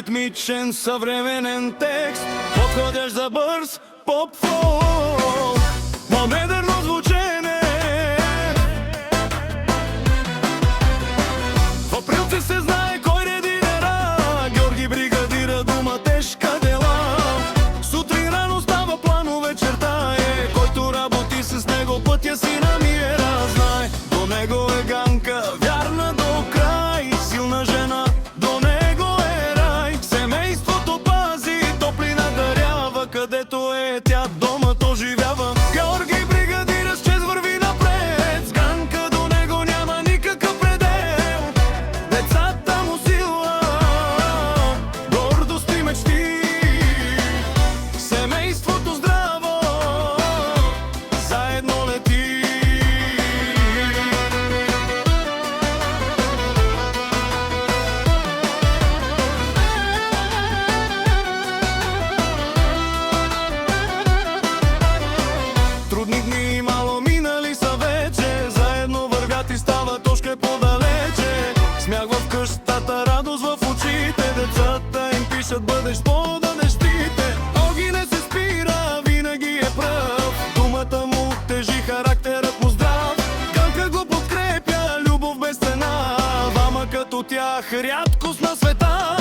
ритмичен съвременен текст, подходящ за бърз поп-фолк, модерно звучене. В априлци се знае кой рединера, Георги Бригадира, дума тежка дела. Сутрин рано става плано, вечерта е, който работи с него пътя си намира. Знай, до него е Ганка, вярна до край, силна жена, до него е рай. Семейството пази, топлина дарява, където е тя дома то живява. Георги Бригадира с чест върви напред, с Ганка до него няма никакъв предел. Децата му сила, гордост и мечти, семейството здраво, заедно лети. Трудни дни мало минали са вече, заедно вървят и стават още по-далече. Смях в къщата, радост в очите, децата им пишат бъдещ пода дъщите. Оги не се спира, винаги е пръв, думата му тежи, характерът му здрав. Ганка го подкрепя, любов без цена, двама като тях рядкост на света.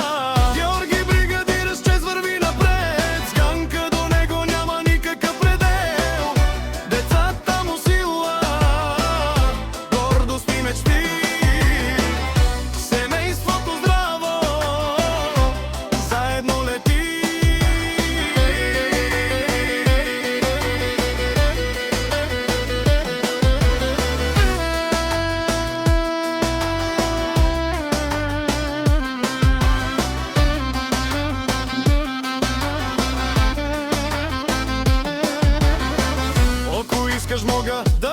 Георги Бригадира с чест върви напред, с Ганка до него няма никакъв предел. Децата му сила, гордост и мечти, семейството здраво, заедно лети. Ако искаш мога да